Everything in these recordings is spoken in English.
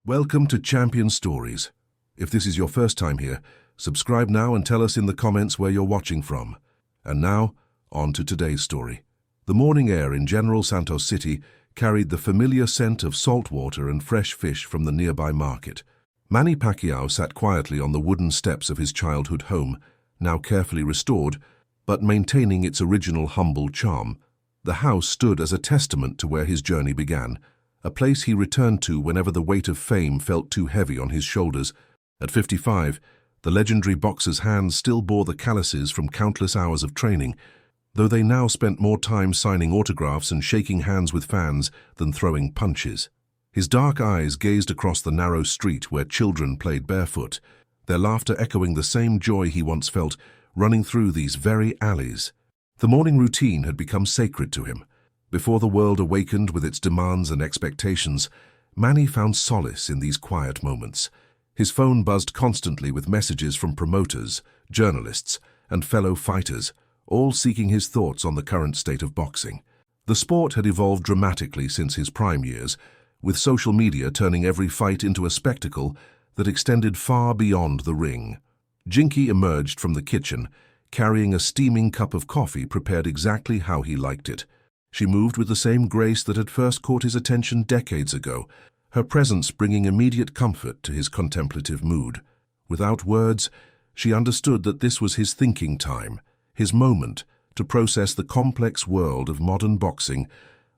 Welcome to Champion Stories. If this is your first time here, subscribe now and tell us in the comments where you're watching from. And now, on to today's story. The morning air in General Santos City carried the familiar scent of salt water and fresh fish from the nearby market. Manny Pacquiao sat quietly on the wooden steps of his childhood home, now carefully restored, but maintaining its original humble charm. The house stood as a testament to where his journey began, a place he returned to whenever the weight of fame felt too heavy on his shoulders. At 55, the legendary boxer's hands still bore the calluses from countless hours of training, though they now spent more time signing autographs and shaking hands with fans than throwing punches. His dark eyes gazed across the narrow street where children played barefoot, their laughter echoing the same joy he once felt running through these very alleys. The morning routine had become sacred to him. Before the world awakened with its demands and expectations, Manny found solace in these quiet moments. His phone buzzed constantly with messages from promoters, journalists, and fellow fighters, all seeking his thoughts on the current state of boxing. The sport had evolved dramatically since his prime years, with social media turning every fight into a spectacle that extended far beyond the ring. Jinky emerged from the kitchen, carrying a steaming cup of coffee prepared exactly how he liked it. She moved with the same grace that had first caught his attention decades ago, her presence bringing immediate comfort to his contemplative mood. Without words, she understood that this was his thinking time, his moment to process the complex world of modern boxing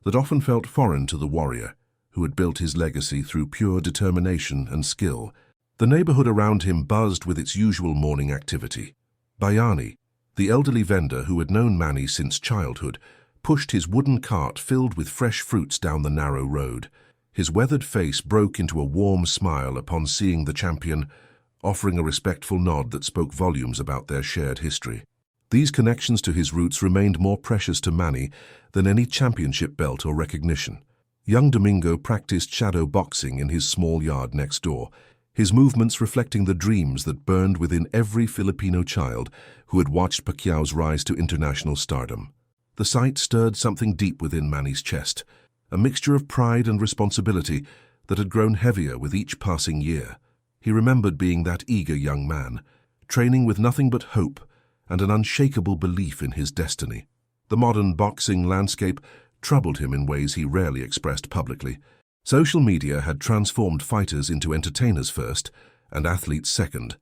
that often felt foreign to the warrior, who had built his legacy through pure determination and skill. The neighborhood around him buzzed with its usual morning activity. Bayani, the elderly vendor who had known Manny since childhood, pushed his wooden cart filled with fresh fruits down the narrow road. His weathered face broke into a warm smile upon seeing the champion, offering a respectful nod that spoke volumes about their shared history. These connections to his roots remained more precious to Manny than any championship belt or recognition. Young Domingo practiced shadow boxing in his small yard next door, his movements reflecting the dreams that burned within every Filipino child who had watched Pacquiao's rise to international stardom. The sight stirred something deep within Manny's chest, a mixture of pride and responsibility that had grown heavier with each passing year. He remembered being that eager young man, training with nothing but hope and an unshakable belief in his destiny. The modern boxing landscape troubled him in ways he rarely expressed publicly. Social media had transformed fighters into entertainers first and athletes second.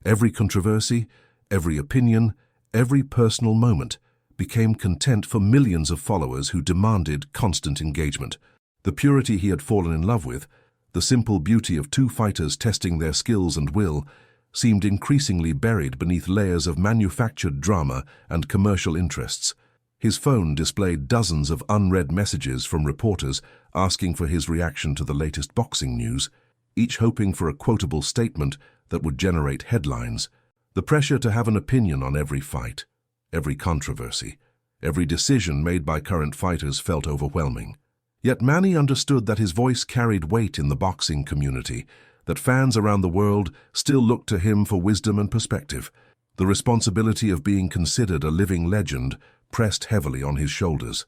Every controversy, every opinion, every personal moment became content for millions of followers who demanded constant engagement. The purity he had fallen in love with, the simple beauty of two fighters testing their skills and will, seemed increasingly buried beneath layers of manufactured drama and commercial interests. His phone displayed dozens of unread messages from reporters asking for his reaction to the latest boxing news, each hoping for a quotable statement that would generate headlines. The pressure to have an opinion on every fight, every controversy, every decision made by current fighters felt overwhelming. Yet Manny understood that his voice carried weight in the boxing community, that fans around the world still looked to him for wisdom and perspective. The responsibility of being considered a living legend pressed heavily on his shoulders.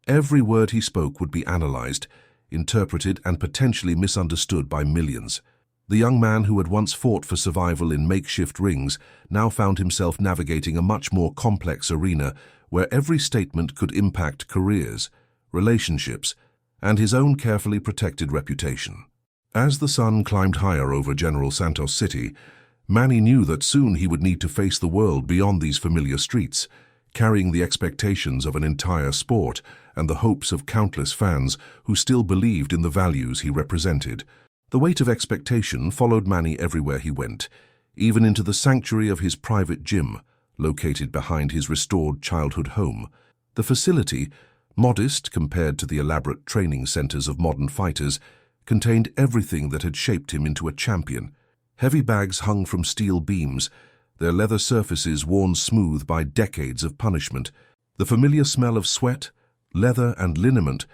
Every word he spoke would be analyzed, interpreted, and potentially misunderstood by millions. The young man who had once fought for survival in makeshift rings now found himself navigating a much more complex arena where every statement could impact careers, relationships, and his own carefully protected reputation. As the sun climbed higher over General Santos City, Manny knew that soon he would need to face the world beyond these familiar streets, carrying the expectations of an entire sport and the hopes of countless fans who still believed in the values he represented. The weight of expectation followed Manny everywhere he went, even into the sanctuary of his private gym, located behind his restored childhood home. The facility, modest compared to the elaborate training centers of modern fighters, contained everything that had shaped him into a champion. Heavy bags hung from steel beams, their leather surfaces worn smooth by decades of punishment. The familiar smell of sweat, leather, and liniment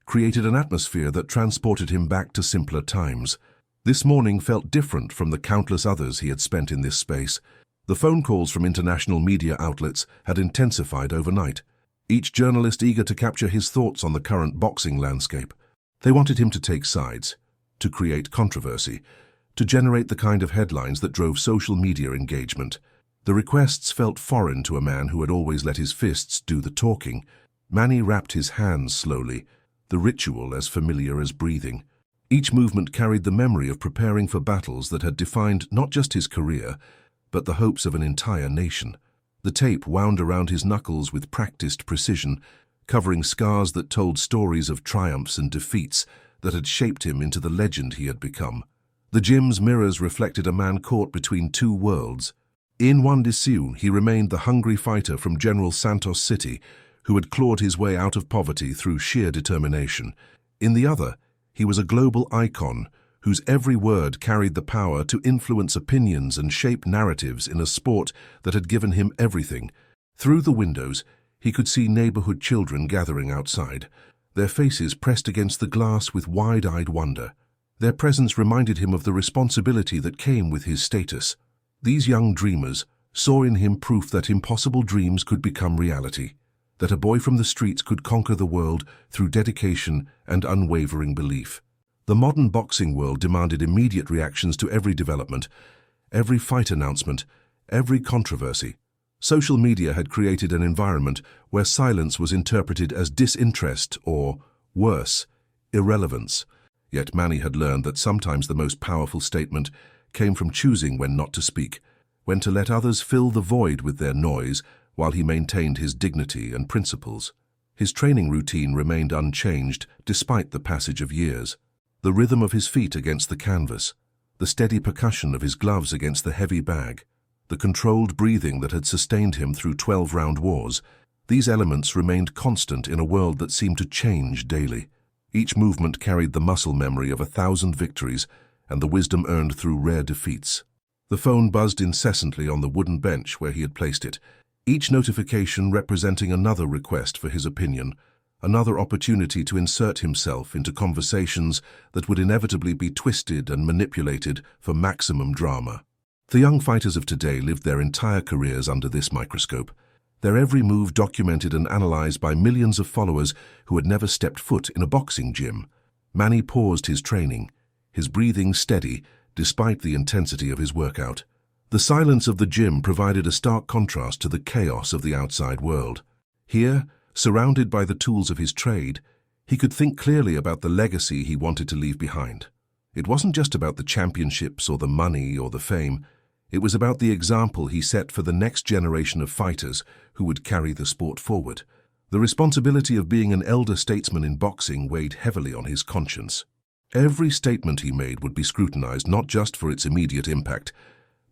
created an atmosphere that transported him back to simpler times. This morning felt different from the countless others he had spent in this space. The phone calls from international media outlets had intensified overnight, each journalist eager to capture his thoughts on the current boxing landscape. They wanted him to take sides, to create controversy, to generate the kind of headlines that drove social media engagement. The requests felt foreign to a man who had always let his fists do the talking. Manny wrapped his hands slowly, the ritual as familiar as breathing. Each movement carried the memory of preparing for battles that had defined not just his career, but the hopes of an entire nation. The tape wound around his knuckles with practiced precision, covering scars that told stories of triumphs and defeats that had shaped him into the legend he had become. The gym's mirrors reflected a man caught between two worlds. In one decision, he remained the hungry fighter from General Santos City, who had clawed his way out of poverty through sheer determination. In the other, he was a global icon, whose every word carried the power to influence opinions and shape narratives in a sport that had given him everything. Through the windows, he could see neighborhood children gathering outside, their faces pressed against the glass with wide-eyed wonder. Their presence reminded him of the responsibility that came with his status. These young dreamers saw in him proof that impossible dreams could become reality, that a boy from the streets could conquer the world through dedication and unwavering belief. The modern boxing world demanded immediate reactions to every development, every fight announcement, every controversy. Social media had created an environment where silence was interpreted as disinterest or, worse, irrelevance. Yet Manny had learned that sometimes the most powerful statement came from choosing when not to speak, when to let others fill the void with their noise while he maintained his dignity and principles. His training routine remained unchanged despite the passage of years. The rhythm of his feet against the canvas, the steady percussion of his gloves against the heavy bag, the controlled breathing that had sustained him through 12-round wars, these elements remained constant in a world that seemed to change daily. Each movement carried the muscle memory of 1,000 victories and the wisdom earned through rare defeats. The phone buzzed incessantly on the wooden bench where he had placed it, each notification representing another request for his opinion, another opportunity to insert himself into conversations that would inevitably be twisted and manipulated for maximum drama. The young fighters of today lived their entire careers under this microscope, their every move documented and analyzed by millions of followers who had never stepped foot in a boxing gym. Manny paused his training, his breathing steady despite the intensity of his workout. The silence of the gym provided a stark contrast to the chaos of the outside world. Here, surrounded by the tools of his trade, he could think clearly about the legacy he wanted to leave behind. It wasn't just about the championships or the money or the fame. It was about the example he set for the next generation of fighters who would carry the sport forward. The responsibility of being an elder statesman in boxing weighed heavily on his conscience. Every statement he made would be scrutinized not just for its immediate impact,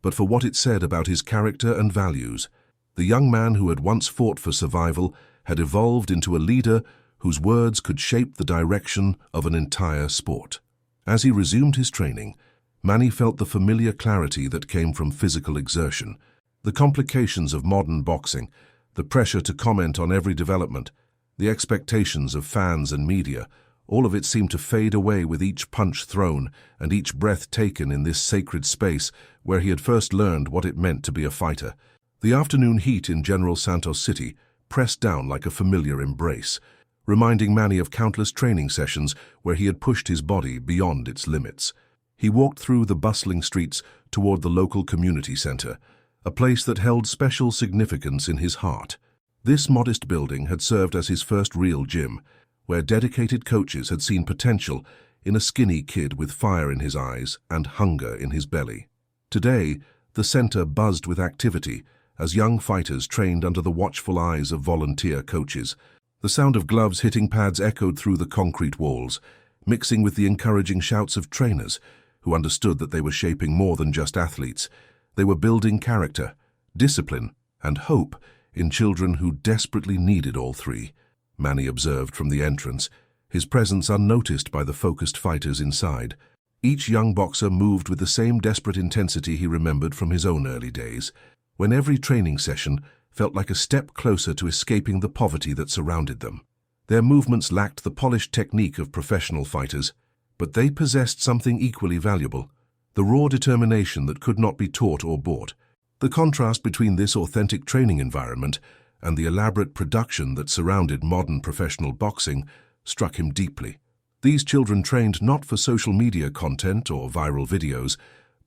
but for what it said about his character and values. The young man who had once fought for survival had evolved into a leader whose words could shape the direction of an entire sport. As he resumed his training, Manny felt the familiar clarity that came from physical exertion. The complications of modern boxing, the pressure to comment on every development, the expectations of fans and media, all of it seemed to fade away with each punch thrown and each breath taken in this sacred space where he had first learned what it meant to be a fighter. The afternoon heat in General Santos City pressed down like a familiar embrace, reminding Manny of countless training sessions where he had pushed his body beyond its limits. He walked through the bustling streets toward the local community center, a place that held special significance in his heart. This modest building had served as his first real gym, where dedicated coaches had seen potential in a skinny kid with fire in his eyes and hunger in his belly. Today, the center buzzed with activity as young fighters trained under the watchful eyes of volunteer coaches. The sound of gloves hitting pads echoed through the concrete walls, mixing with the encouraging shouts of trainers who understood that they were shaping more than just athletes. They were building character, discipline, and hope in children who desperately needed all three. Manny observed from the entrance, his presence unnoticed by the focused fighters inside. Each young boxer moved with the same desperate intensity he remembered from his own early days, when every training session felt like a step closer to escaping the poverty that surrounded them. Their movements lacked the polished technique of professional fighters, but they possessed something equally valuable, the raw determination that could not be taught or bought. The contrast between this authentic training environment and the elaborate production that surrounded modern professional boxing struck him deeply. These children trained not for social media content or viral videos,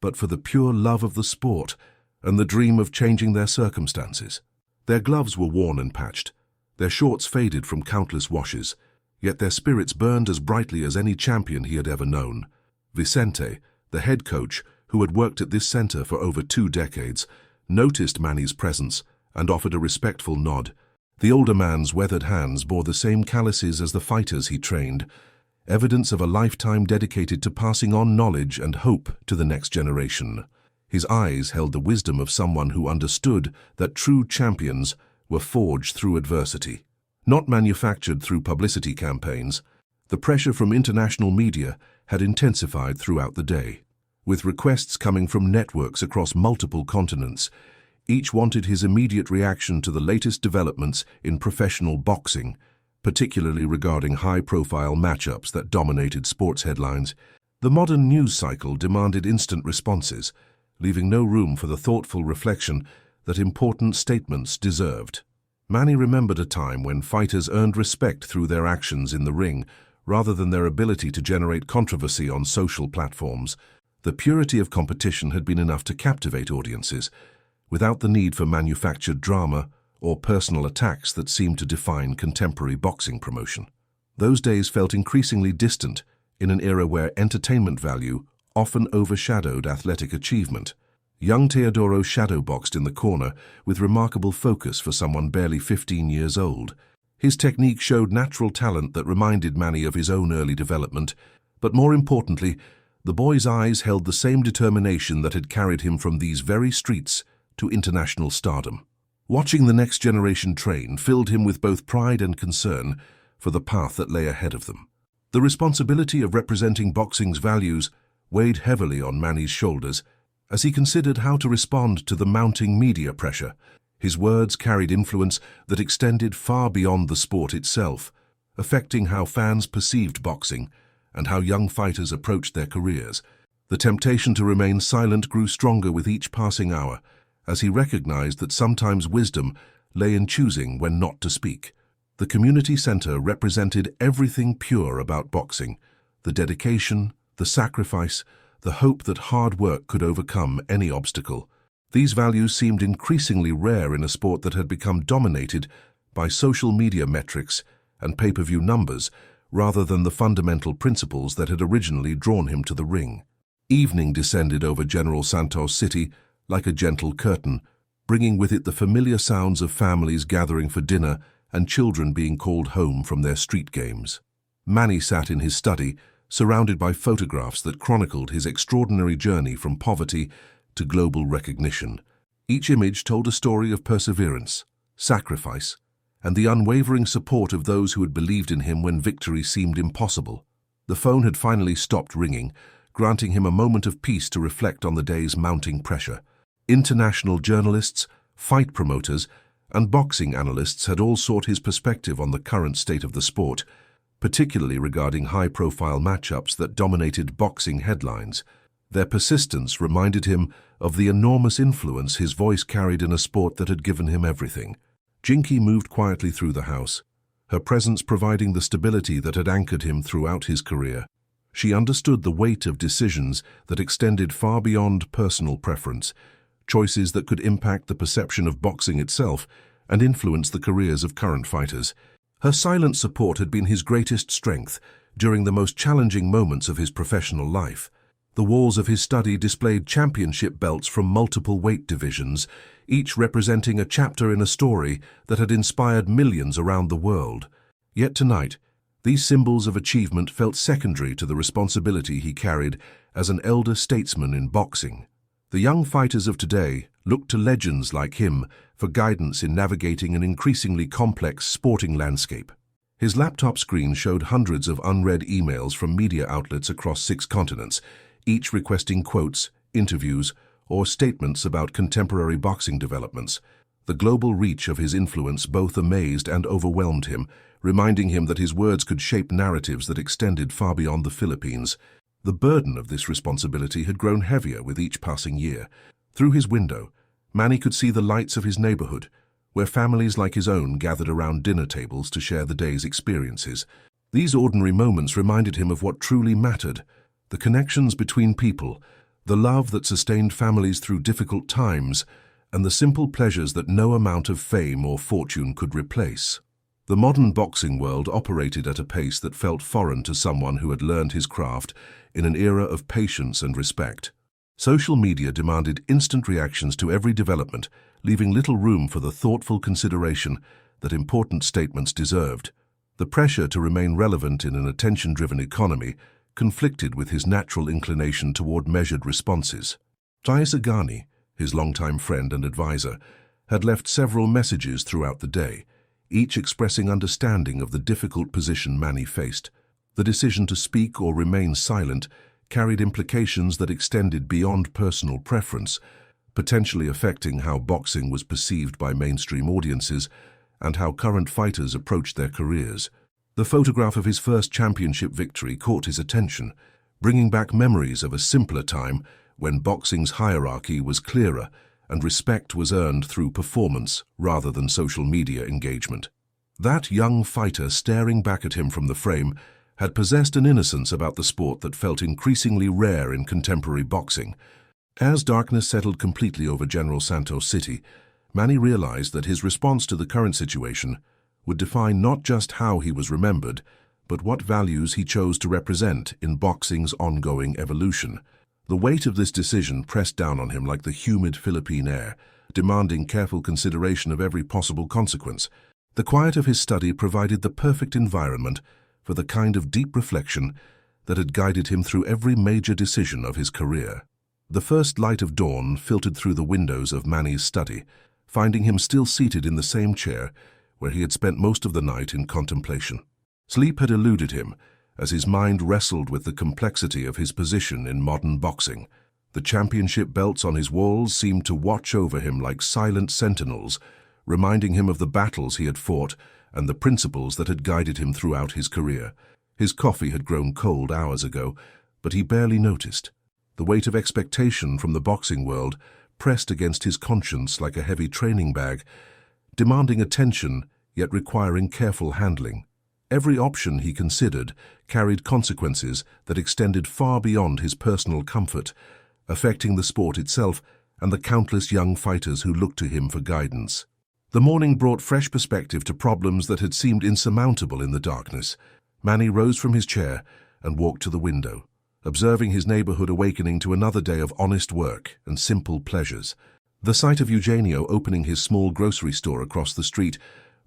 but for the pure love of the sport and the dream of changing their circumstances. Their gloves were worn and patched, their shorts faded from countless washes, yet their spirits burned as brightly as any champion he had ever known. Vicente, the head coach, who had worked at this center for over 2 decades, noticed Manny's presence and offered a respectful nod. The older man's weathered hands bore the same calluses as the fighters he trained, evidence of a lifetime dedicated to passing on knowledge and hope to the next generation. His eyes held the wisdom of someone who understood that true champions were forged through adversity, not manufactured through publicity campaigns. The pressure from international media had intensified throughout the day, with requests coming from networks across multiple continents. Each wanted his immediate reaction to the latest developments in professional boxing, particularly regarding high-profile matchups that dominated sports headlines. The modern news cycle demanded instant responses, leaving no room for the thoughtful reflection that important statements deserved. Manny remembered a time when fighters earned respect through their actions in the ring rather than their ability to generate controversy on social platforms. The purity of competition had been enough to captivate audiences, without the need for manufactured drama or personal attacks that seemed to define contemporary boxing promotion. Those days felt increasingly distant in an era where entertainment value often overshadowed athletic achievement. Young Teodoro shadowboxed in the corner with remarkable focus for someone barely 15 years old. His technique showed natural talent that reminded Manny of his own early development, but more importantly, the boy's eyes held the same determination that had carried him from these very streets to international stardom. Watching the next generation train filled him with both pride and concern for the path that lay ahead of them. The responsibility of representing boxing's values weighed heavily on Manny's shoulders as he considered how to respond to the mounting media pressure. His words carried influence that extended far beyond the sport itself, affecting how fans perceived boxing and how young fighters approached their careers. The temptation to remain silent grew stronger with each passing hour, as he recognized that sometimes wisdom lay in choosing when not to speak. The community center represented everything pure about boxing: the dedication, the sacrifice, the hope that hard work could overcome any obstacle. These values seemed increasingly rare in a sport that had become dominated by social media metrics and pay-per-view numbers, rather than the fundamental principles that had originally drawn him to the ring. Evening descended over General Santos City like a gentle curtain, bringing with it the familiar sounds of families gathering for dinner and children being called home from their street games. Manny sat in his study, surrounded by photographs that chronicled his extraordinary journey from poverty to global recognition. Each image told a story of perseverance, sacrifice, and the unwavering support of those who had believed in him when victory seemed impossible. The phone had finally stopped ringing, granting him a moment of peace to reflect on the day's mounting pressure. International journalists, fight promoters, and boxing analysts had all sought his perspective on the current state of the sport, particularly regarding high-profile matchups that dominated boxing headlines. Their persistence reminded him of the enormous influence his voice carried in a sport that had given him everything. Jinky moved quietly through the house, her presence providing the stability that had anchored him throughout his career. She understood the weight of decisions that extended far beyond personal preference, choices that could impact the perception of boxing itself and influence the careers of current fighters. Her silent support had been his greatest strength during the most challenging moments of his professional life. The walls of his study displayed championship belts from multiple weight divisions, each representing a chapter in a story that had inspired millions around the world. Yet tonight, these symbols of achievement felt secondary to the responsibility he carried as an elder statesman in boxing. The young fighters of today looked to legends like him for guidance in navigating an increasingly complex sporting landscape. His laptop screen showed hundreds of unread emails from media outlets across 6 continents, each requesting quotes, interviews, or statements about contemporary boxing developments. The global reach of his influence both amazed and overwhelmed him, reminding him that his words could shape narratives that extended far beyond the Philippines. The burden of this responsibility had grown heavier with each passing year. Through his window, Manny could see the lights of his neighborhood, where families like his own gathered around dinner tables to share the day's experiences. These ordinary moments reminded him of what truly mattered: the connections between people, the love that sustained families through difficult times, and the simple pleasures that no amount of fame or fortune could replace. The modern boxing world operated at a pace that felt foreign to someone who had learned his craft in an era of patience and respect. Social media demanded instant reactions to every development, leaving little room for the thoughtful consideration that important statements deserved. The pressure to remain relevant in an attention-driven economy conflicted with his natural inclination toward measured responses. Chávez, his longtime friend and advisor, had left several messages throughout the day, each expressing understanding of the difficult position Manny faced. The decision to speak or remain silent carried implications that extended beyond personal preference, potentially affecting how boxing was perceived by mainstream audiences and how current fighters approached their careers. The photograph of his first championship victory caught his attention, bringing back memories of a simpler time when boxing's hierarchy was clearer and respect was earned through performance rather than social media engagement. That young fighter staring back at him from the frame had possessed an innocence about the sport that felt increasingly rare in contemporary boxing. As darkness settled completely over General Santos City, Manny realized that his response to the current situation would define not just how he was remembered, but what values he chose to represent in boxing's ongoing evolution. The weight of this decision pressed down on him like the humid Philippine air, demanding careful consideration of every possible consequence. The quiet of his study provided the perfect environment for the kind of deep reflection that had guided him through every major decision of his career. The first light of dawn filtered through the windows of Manny's study, finding him still seated in the same chair where he had spent most of the night in contemplation. Sleep had eluded him as his mind wrestled with the complexity of his position in modern boxing. The championship belts on his walls seemed to watch over him like silent sentinels, reminding him of the battles he had fought and the principles that had guided him throughout his career. His coffee had grown cold hours ago, but he barely noticed. The weight of expectation from the boxing world pressed against his conscience like a heavy training bag, demanding attention yet requiring careful handling. Every option he considered carried consequences that extended far beyond his personal comfort, affecting the sport itself and the countless young fighters who looked to him for guidance. The morning brought fresh perspective to problems that had seemed insurmountable in the darkness. Manny rose from his chair and walked to the window, observing his neighborhood awakening to another day of honest work and simple pleasures. The sight of Eugenio opening his small grocery store across the street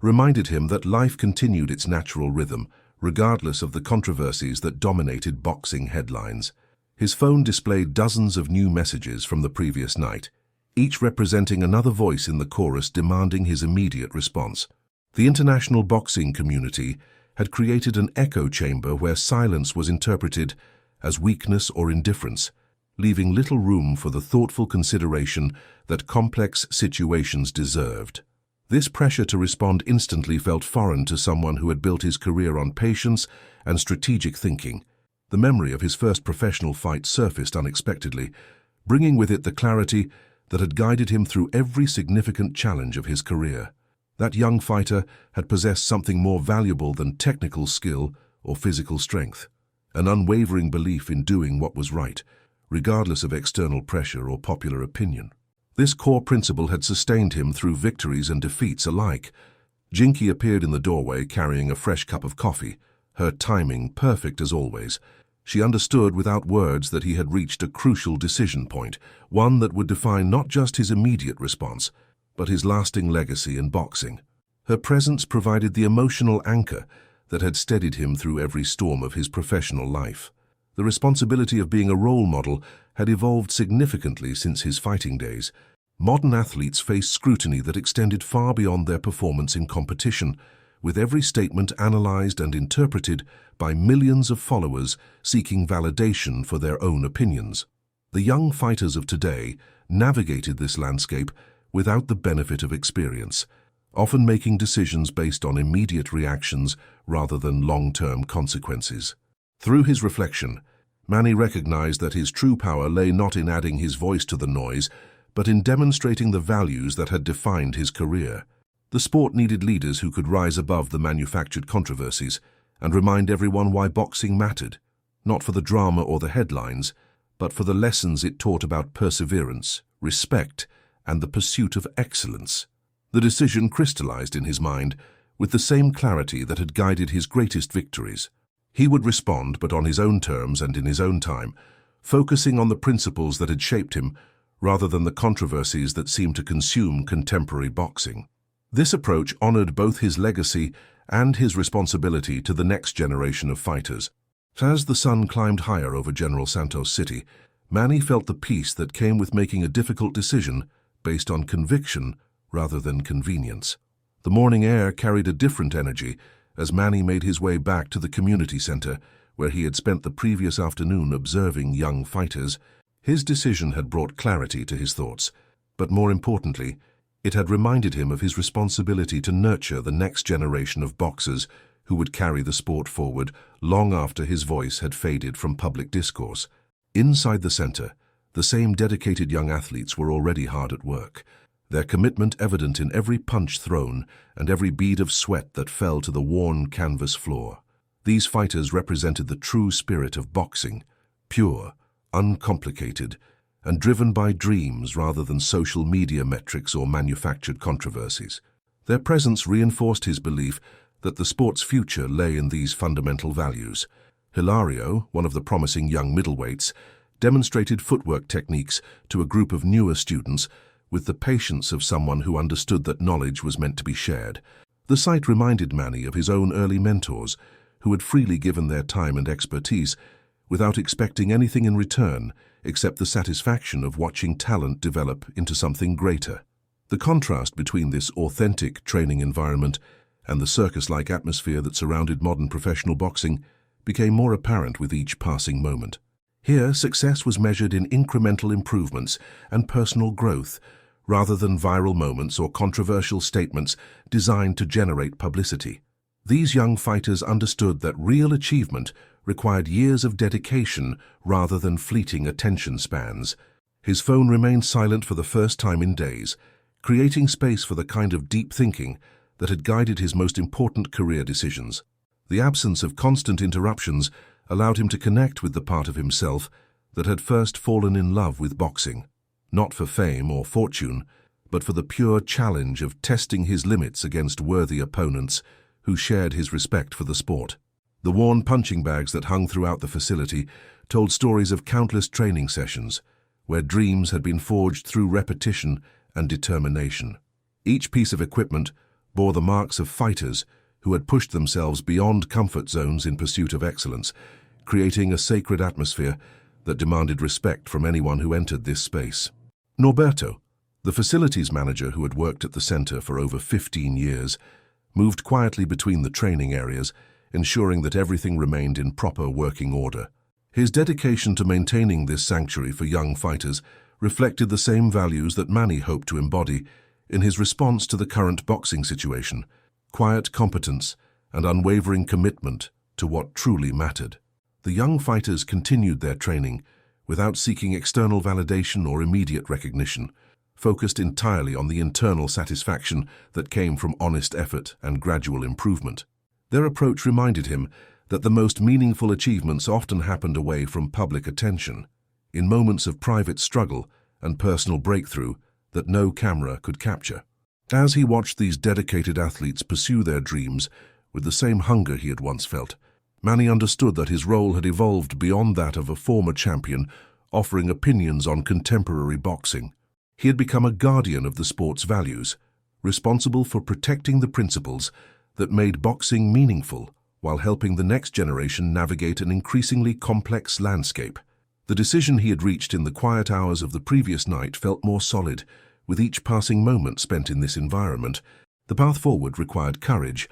reminded him that life continued its natural rhythm, regardless of the controversies that dominated boxing headlines. His phone displayed dozens of new messages from the previous night, each representing another voice in the chorus demanding his immediate response. The international boxing community had created an echo chamber where silence was interpreted as weakness or indifference, leaving little room for the thoughtful consideration that complex situations deserved. This pressure to respond instantly felt foreign to someone who had built his career on patience and strategic thinking. The memory of his first professional fight surfaced unexpectedly, bringing with it the clarity that had guided him through every significant challenge of his career. That young fighter had possessed something more valuable than technical skill or physical strength, an unwavering belief in doing what was right, regardless of external pressure or popular opinion. This core principle had sustained him through victories and defeats alike. Jinky appeared in the doorway carrying a fresh cup of coffee, her timing perfect as always. She understood without words that he had reached a crucial decision point, one that would define not just his immediate response, but his lasting legacy in boxing. Her presence provided the emotional anchor that had steadied him through every storm of his professional life. The responsibility of being a role model had evolved significantly since his fighting days. Modern athletes face scrutiny that extended far beyond their performance in competition, with every statement analyzed and interpreted by millions of followers seeking validation for their own opinions. The young fighters of today navigated this landscape without the benefit of experience, often making decisions based on immediate reactions rather than long-term consequences. Through his reflection, Manny recognized that his true power lay not in adding his voice to the noise, but in demonstrating the values that had defined his career. The sport needed leaders who could rise above the manufactured controversies, and remind everyone why boxing mattered, not for the drama or the headlines, but for the lessons it taught about perseverance, respect, and the pursuit of excellence. The decision crystallized in his mind with the same clarity that had guided his greatest victories. He would respond, but on his own terms and in his own time, focusing on the principles that had shaped him rather than the controversies that seemed to consume contemporary boxing. This approach honored both his legacy and his responsibility to the next generation of fighters. As the sun climbed higher over General Santos City, Manny felt the peace that came with making a difficult decision based on conviction rather than convenience. The morning air carried a different energy as Manny made his way back to the community center where he had spent the previous afternoon observing young fighters. His decision had brought clarity to his thoughts, but more importantly, it had reminded him of his responsibility to nurture the next generation of boxers who would carry the sport forward long after his voice had faded from public discourse. Inside the center, the same dedicated young athletes were already hard at work, their commitment evident in every punch thrown and every bead of sweat that fell to the worn canvas floor. These fighters represented the true spirit of boxing, pure, uncomplicated, and driven by dreams rather than social media metrics or manufactured controversies. Their presence reinforced his belief that the sport's future lay in these fundamental values. Hilario, one of the promising young middleweights, demonstrated footwork techniques to a group of newer students with the patience of someone who understood that knowledge was meant to be shared. The sight reminded Manny of his own early mentors, who had freely given their time and expertise without expecting anything in return except the satisfaction of watching talent develop into something greater. The contrast between this authentic training environment and the circus-like atmosphere that surrounded modern professional boxing became more apparent with each passing moment. Here, success was measured in incremental improvements and personal growth, rather than viral moments or controversial statements designed to generate publicity. These young fighters understood that real achievement required years of dedication rather than fleeting attention spans. His phone remained silent for the first time in days, creating space for the kind of deep thinking that had guided his most important career decisions. The absence of constant interruptions allowed him to connect with the part of himself that had first fallen in love with boxing, not for fame or fortune, but for the pure challenge of testing his limits against worthy opponents who shared his respect for the sport. The worn punching bags that hung throughout the facility told stories of countless training sessions, where dreams had been forged through repetition and determination. Each piece of equipment bore the marks of fighters who had pushed themselves beyond comfort zones in pursuit of excellence, creating a sacred atmosphere that demanded respect from anyone who entered this space. Norberto, the facilities manager who had worked at the center for over 15 years, moved quietly between the training areas, ensuring that everything remained in proper working order. His dedication to maintaining this sanctuary for young fighters reflected the same values that Manny hoped to embody in his response to the current boxing situation: quiet competence and unwavering commitment to what truly mattered. The young fighters continued their training without seeking external validation or immediate recognition, focused entirely on the internal satisfaction that came from honest effort and gradual improvement. Their approach reminded him that the most meaningful achievements often happened away from public attention, in moments of private struggle and personal breakthrough that no camera could capture. As he watched these dedicated athletes pursue their dreams with the same hunger he had once felt, Manny understood that his role had evolved beyond that of a former champion offering opinions on contemporary boxing. He had become a guardian of the sport's values, responsible for protecting the principles that made boxing meaningful while helping the next generation navigate an increasingly complex landscape. The decision he had reached in the quiet hours of the previous night felt more solid, with each passing moment spent in this environment. The path forward required courage,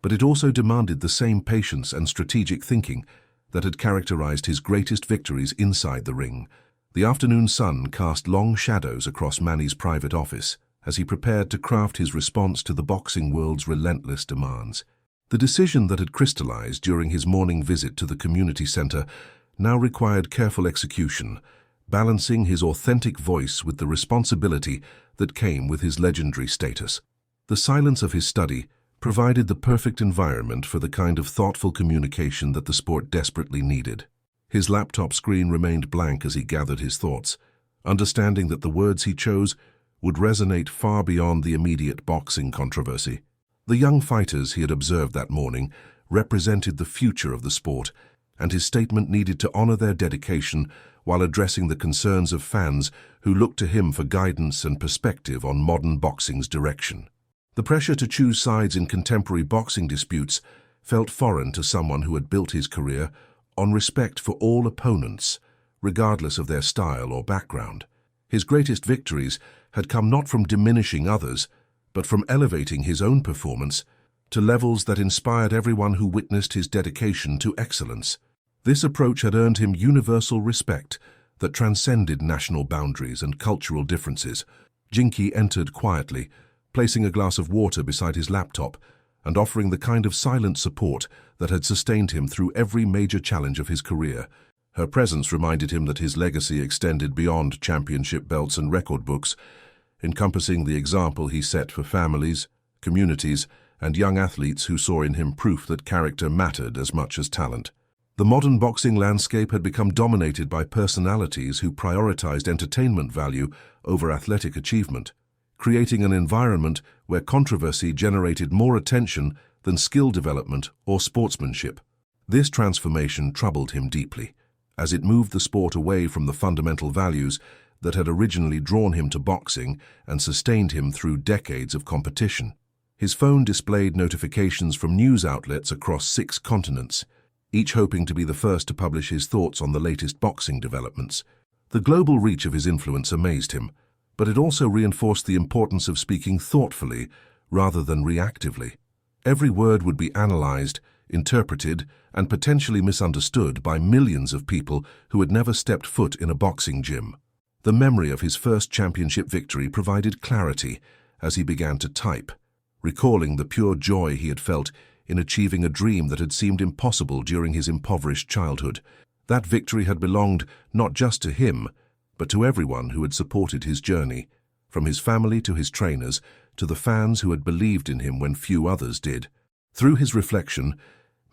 but it also demanded the same patience and strategic thinking that had characterized his greatest victories inside the ring. The afternoon sun cast long shadows across Manny's private office as he prepared to craft his response to the boxing world's relentless demands. The decision that had crystallized during his morning visit to the community center now required careful execution, balancing his authentic voice with the responsibility that came with his legendary status. The silence of his study provided the perfect environment for the kind of thoughtful communication that the sport desperately needed. His laptop screen remained blank as he gathered his thoughts, understanding that the words he chose would resonate far beyond the immediate boxing controversy. The young fighters he had observed that morning represented the future of the sport, and his statement needed to honor their dedication while addressing the concerns of fans who looked to him for guidance and perspective on modern boxing's direction. The pressure to choose sides in contemporary boxing disputes felt foreign to someone who had built his career on respect for all opponents, regardless of their style or background. His greatest victories had come not from diminishing others, but from elevating his own performance to levels that inspired everyone who witnessed his dedication to excellence. This approach had earned him universal respect that transcended national boundaries and cultural differences. Jinky entered quietly, placing a glass of water beside his laptop and offering the kind of silent support that had sustained him through every major challenge of his career. Her presence reminded him that his legacy extended beyond championship belts and record books, encompassing the example he set for families, communities, and young athletes who saw in him proof that character mattered as much as talent. The modern boxing landscape had become dominated by personalities who prioritized entertainment value over athletic achievement, creating an environment where controversy generated more attention than skill development or sportsmanship. This transformation troubled him deeply, as it moved the sport away from the fundamental values that had originally drawn him to boxing and sustained him through decades of competition. His phone displayed notifications from news outlets across 6 continents, each hoping to be the first to publish his thoughts on the latest boxing developments. The global reach of his influence amazed him, but it also reinforced the importance of speaking thoughtfully rather than reactively. Every word would be analyzed, interpreted, and potentially misunderstood by millions of people who had never stepped foot in a boxing gym. The memory of his first championship victory provided clarity as he began to type, recalling the pure joy he had felt in achieving a dream that had seemed impossible during his impoverished childhood. That victory had belonged not just to him, but to everyone who had supported his journey, from his family to his trainers, to the fans who had believed in him when few others did. Through his reflection,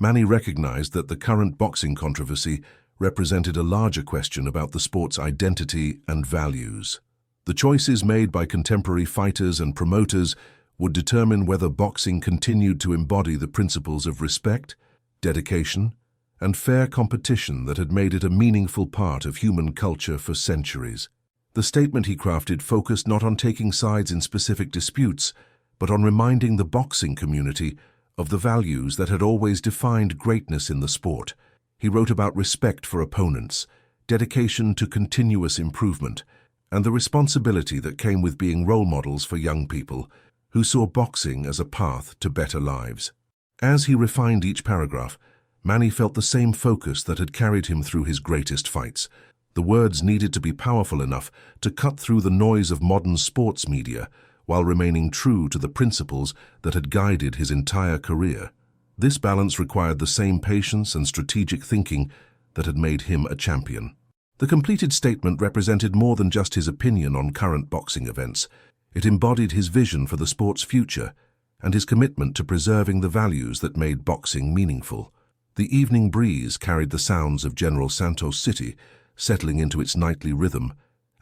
Manny recognized that the current boxing controversy represented a larger question about the sport's identity and values. The choices made by contemporary fighters and promoters would determine whether boxing continued to embody the principles of respect, dedication, and fair competition that had made it a meaningful part of human culture for centuries. The statement he crafted focused not on taking sides in specific disputes, but on reminding the boxing community of the values that had always defined greatness in the sport. He wrote about respect for opponents, dedication to continuous improvement, and the responsibility that came with being role models for young people who saw boxing as a path to better lives. As he refined each paragraph, Manny felt the same focus that had carried him through his greatest fights. The words needed to be powerful enough to cut through the noise of modern sports media while remaining true to the principles that had guided his entire career. This balance required the same patience and strategic thinking that had made him a champion. The completed statement represented more than just his opinion on current boxing events. It embodied his vision for the sport's future and his commitment to preserving the values that made boxing meaningful. The evening breeze carried the sounds of General Santos City, settling into its nightly rhythm,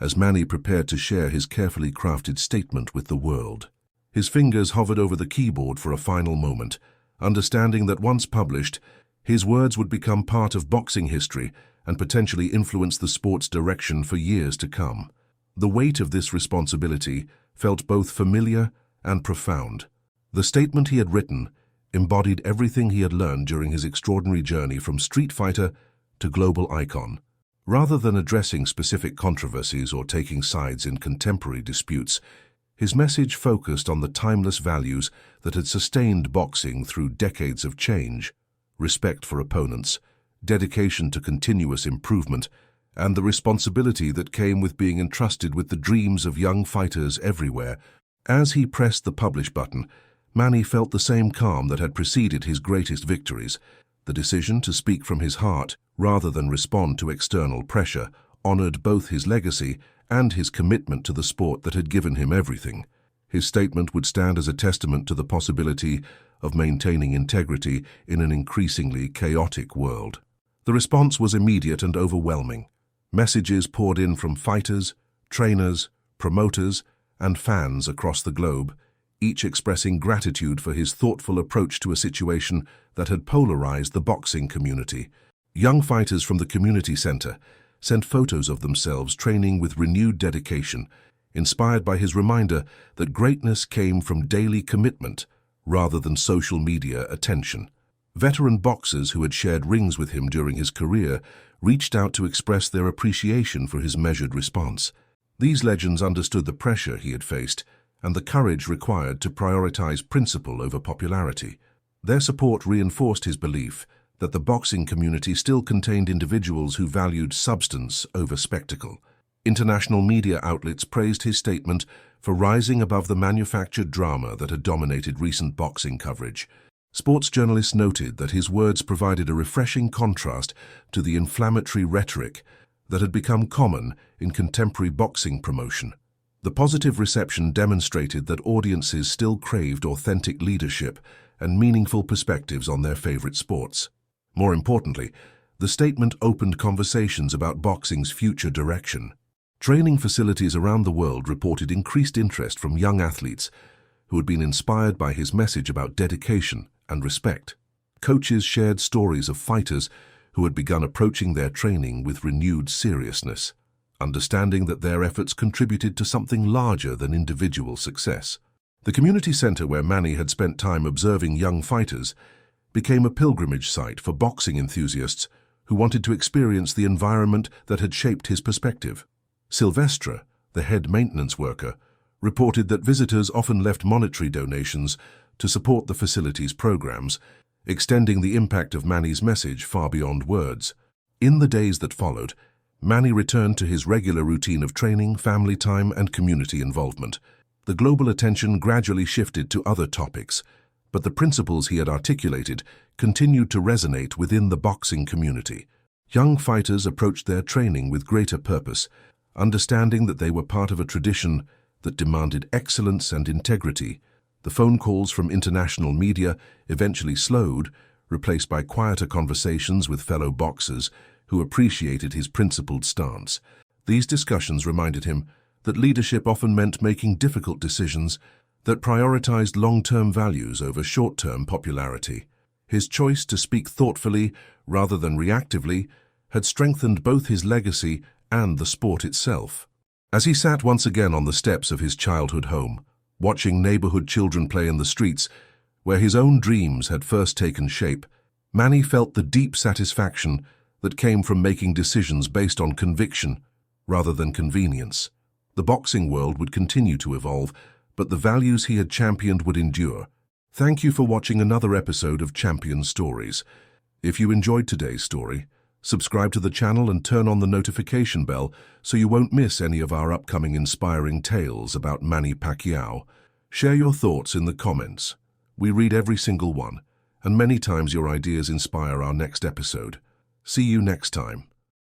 as Manny prepared to share his carefully crafted statement with the world. His fingers hovered over the keyboard for a final moment, understanding that once published, his words would become part of boxing history and potentially influence the sport's direction for years to come. The weight of this responsibility felt both familiar and profound. The statement he had written embodied everything he had learned during his extraordinary journey from street fighter to global icon. Rather than addressing specific controversies or taking sides in contemporary disputes, his message focused on the timeless values that had sustained boxing through decades of change: respect for opponents, dedication to continuous improvement, and the responsibility that came with being entrusted with the dreams of young fighters everywhere. As he pressed the publish button, Manny felt the same calm that had preceded his greatest victories. The decision to speak from his heart, rather than respond to external pressure, honored both his legacy and his commitment to the sport that had given him everything. His statement would stand as a testament to the possibility of maintaining integrity in an increasingly chaotic world. The response was immediate and overwhelming. Messages poured in from fighters, trainers, promoters, and fans across the globe, each expressing gratitude for his thoughtful approach to a situation that had polarized the boxing community. Young fighters from the community center sent photos of themselves training with renewed dedication, inspired by his reminder that greatness came from daily commitment rather than social media attention. Veteran boxers who had shared rings with him during his career reached out to express their appreciation for his measured response. These legends understood the pressure he had faced and the courage required to prioritize principle over popularity. Their support reinforced his belief that the boxing community still contained individuals who valued substance over spectacle. International media outlets praised his statement for rising above the manufactured drama that had dominated recent boxing coverage. Sports journalists noted that his words provided a refreshing contrast to the inflammatory rhetoric that had become common in contemporary boxing promotion. The positive reception demonstrated that audiences still craved authentic leadership and meaningful perspectives on their favorite sports. More importantly, the statement opened conversations about boxing's future direction. Training facilities around the world reported increased interest from young athletes who had been inspired by his message about dedication and respect. Coaches shared stories of fighters who had begun approaching their training with renewed seriousness, understanding that their efforts contributed to something larger than individual success. The community center where Manny had spent time observing young fighters became a pilgrimage site for boxing enthusiasts who wanted to experience the environment that had shaped his perspective. Silvestre, the head maintenance worker, reported that visitors often left monetary donations to support the facility's programs, extending the impact of Manny's message far beyond words. In the days that followed, Manny returned to his regular routine of training, family time, and community involvement. The global attention gradually shifted to other topics, but the principles he had articulated continued to resonate within the boxing community. Young fighters approached their training with greater purpose, understanding that they were part of a tradition that demanded excellence and integrity. The phone calls from international media eventually slowed, replaced by quieter conversations with fellow boxers who appreciated his principled stance. These discussions reminded him that leadership often meant making difficult decisions that prioritized long-term values over short-term popularity. His choice to speak thoughtfully rather than reactively had strengthened both his legacy and the sport itself. As he sat once again on the steps of his childhood home, watching neighborhood children play in the streets where his own dreams had first taken shape, Manny felt the deep satisfaction that came from making decisions based on conviction rather than convenience. The boxing world would continue to evolve, but the values he had championed would endure. Thank you for watching another episode of Champion Stories. If you enjoyed today's story, subscribe to the channel and turn on the notification bell so you won't miss any of our upcoming inspiring tales about Manny Pacquiao. Share your thoughts in the comments. We read every single one, and many times your ideas inspire our next episode. See you next time.